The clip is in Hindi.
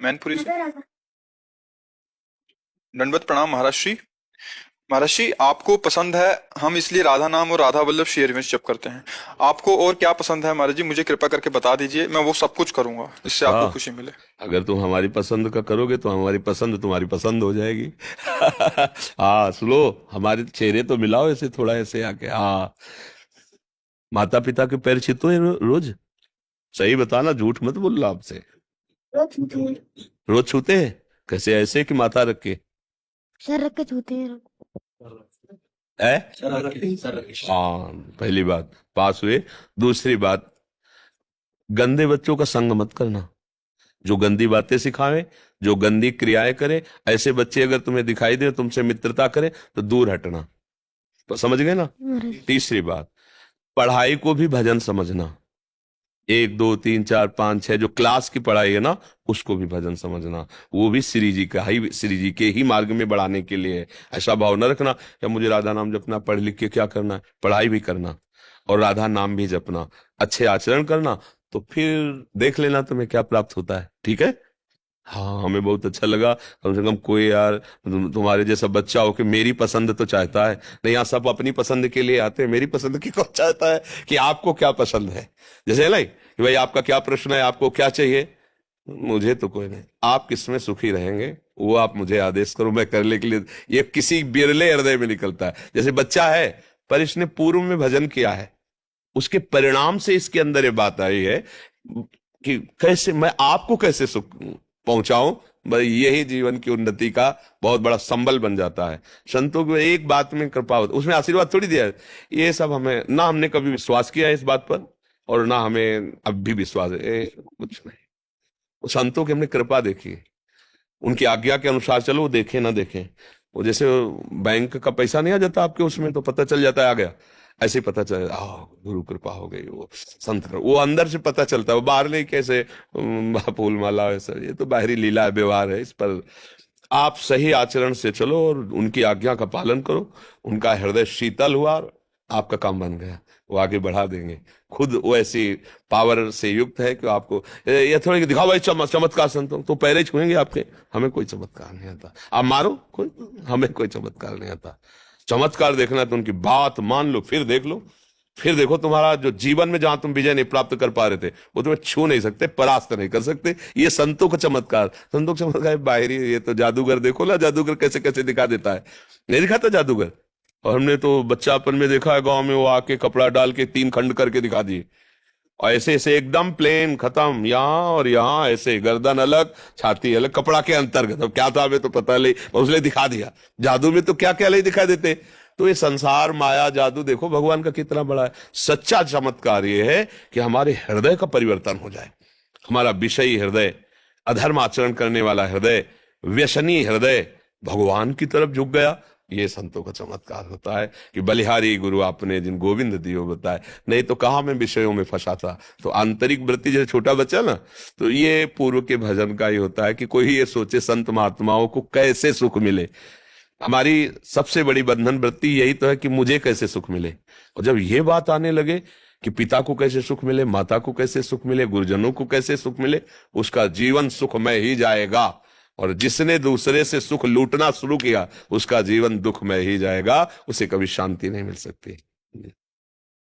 मैनपुरी से। दंडवत प्रणाम महाराज श्री। महाराज श्री, आपको पसंद है, हम इसलिए राधा नाम और राधा वल्लभ श्री हरिवंश जप करते हैं। आपको और क्या पसंद है महाराज जी, मुझे कृपा करके बता दीजिए, मैं वो सब कुछ करूंगा इससे आपको हाँ, खुशी मिले। अगर तुम हमारी पसंद का करोगे तो हमारी पसंद तुम्हारी पसंद हो जाएगी। हाँ, सुनो, हमारे चेहरे तो मिलाओ ऐसे, थोड़ा ऐसे आके। हाँ, माता पिता के पैर छूते हैं रोज? सही बताना, झूठ मत बोलना आपसे। रोज छूते हैं? कैसे, ऐसे कि माथा रख के? सर रख के छूते हैं। है? हाँ, पहली बात पास हुए। दूसरी बात, गंदे बच्चों का संग मत करना, जो गंदी बातें सिखावे, जो गंदी क्रियाएं करे। ऐसे बच्चे अगर तुम्हें दिखाई दे, तुमसे मित्रता करे, तो दूर हटना। तो समझ गए ना? तीसरी बात, पढ़ाई को भी भजन समझना। 1 2 3 4 5 6 जो क्लास की पढ़ाई है ना, उसको भी भजन समझना। वो भी श्री जी के ही मार्ग में बढ़ाने के लिए है। ऐसा भाव न रखना कि मुझे राधा नाम जपना, पढ़ लिख के क्या करना है। पढ़ाई भी करना और राधा नाम भी जपना, अच्छे आचरण करना, तो फिर देख लेना तुम्हें क्या प्राप्त होता है। ठीक है? हाँ, हमें बहुत अच्छा लगा। कम से कम कोई यार तुम्हारे जैसा बच्चा हो कि मेरी पसंद तो चाहता है। नहीं, यहाँ सब अपनी पसंद के लिए आते हैं, मेरी पसंद की कौन चाहता है कि आपको क्या पसंद है। जैसे नहीं कि भाई आपका क्या प्रश्न है, आपको क्या चाहिए। मुझे तो कोई नहीं, आप किसमें सुखी रहेंगे वो आप मुझे आदेश करो, मैं करने के लिए। ये किसी बिरले हृदय में निकलता है। जैसे बच्चा है, पर इसने पूर्व में भजन किया है, उसके परिणाम से इसके अंदर ये बात आई है कि कैसे मैं आपको कैसे सुख पहुंचाऊं। भाई यही जीवन की उन्नति का बहुत बड़ा संबल बन जाता है। संतों को एक बात में कृपा होती, उसमें आशीर्वाद थोड़ी दिया है। ये सब हमें ना, हमने कभी विश्वास किया है इस बात पर, और ना हमें अब भी विश्वास है। कुछ नहीं, वो संतों की हमने कृपा देखी है। उनकी आज्ञा के अनुसार चलो, वो देखे ना देखे। वो जैसे बैंक का पैसा नहीं आ जाता आपके उसमें, तो पता चल जाता है आ गया, ऐसे ही पता चल, गुरु कृपा हो गई, वो संत वो अंदर से पता चलता है, वो बाहर नहीं कैसे फूल माला ऐसा, ये तो बाहरी लीला व्यवहार है। इस पर आप सही आचरण से चलो और उनकी आज्ञा का पालन करो। उनका हृदय शीतल हुआ, आपका काम बन गया, वो आगे बढ़ा देंगे। खुद वो ऐसी पावर से युक्त है कि आपको ये थोड़ी कि दिखाओ भाई चमत्कार संतों, तो पैरे छुएंगे आपके। हमें कोई चमत्कार नहीं आता, आप मारो कोई, हमें कोई चमत्कार नहीं आता। चमत्कार देखना है तो उनकी बात मान लो, फिर देख लो। फिर देखो, तुम्हारा जो जीवन में जहां तुम विजय नहीं प्राप्त कर पा रहे थे, वो तुम्हें छू नहीं सकते, परास्त नहीं कर सकते। ये संतों का चमत्कार। संतों का चमत्कार बाहरी, ये तो जादूगर देखो ना, जादूगर कैसे कैसे दिखा देता है। नहीं दिखाता जादूगर? और हमने तो बच्चापन में देखा है, गांव में वो आके कपड़ा डाल के 3 खंड करके दिखा दिए, और ऐसे ऐसे एकदम प्लेन खत्म, यहाँ और यहाँ ऐसे, गर्दन अलग छाती अलग, कपड़ा के अंतर्गत। अब क्या था हमें तो पता नहीं, उसने दिखा दिया। जादू में तो क्या क्या नहीं दिखा देते। तो ये संसार माया जादू देखो भगवान का कितना बड़ा है। सच्चा चमत्कार ये है कि हमारे हृदय का परिवर्तन हो जाए। हमारा विषयी हृदय, अधर्म आचरण करने वाला हृदय, व्यसनी हृदय भगवान की तरफ झुक गया। ये संतों का चमत्कार होता है कि बलिहारी गुरु आपने जिन गोविंद दियो बताए। नहीं तो कहा मैं विषयों में फंसा था। तो आंतरिक वृत्ति, जैसे छोटा बच्चा ना, तो ये पूर्व के भजन का ही होता है कि कोई ये सोचे संत महात्माओं को कैसे सुख मिले। हमारी सबसे बड़ी बंधन वृत्ति यही तो है कि मुझे कैसे सुख मिले। और जब ये बात आने लगे कि पिता को कैसे सुख मिले, माता को कैसे सुख मिले, गुरुजनों को कैसे सुख मिले, उसका जीवन सुखमय ही जाएगा। और जिसने दूसरे से सुख लूटना शुरू किया, उसका जीवन दुख में ही जाएगा, उसे कभी शांति नहीं मिल सकती।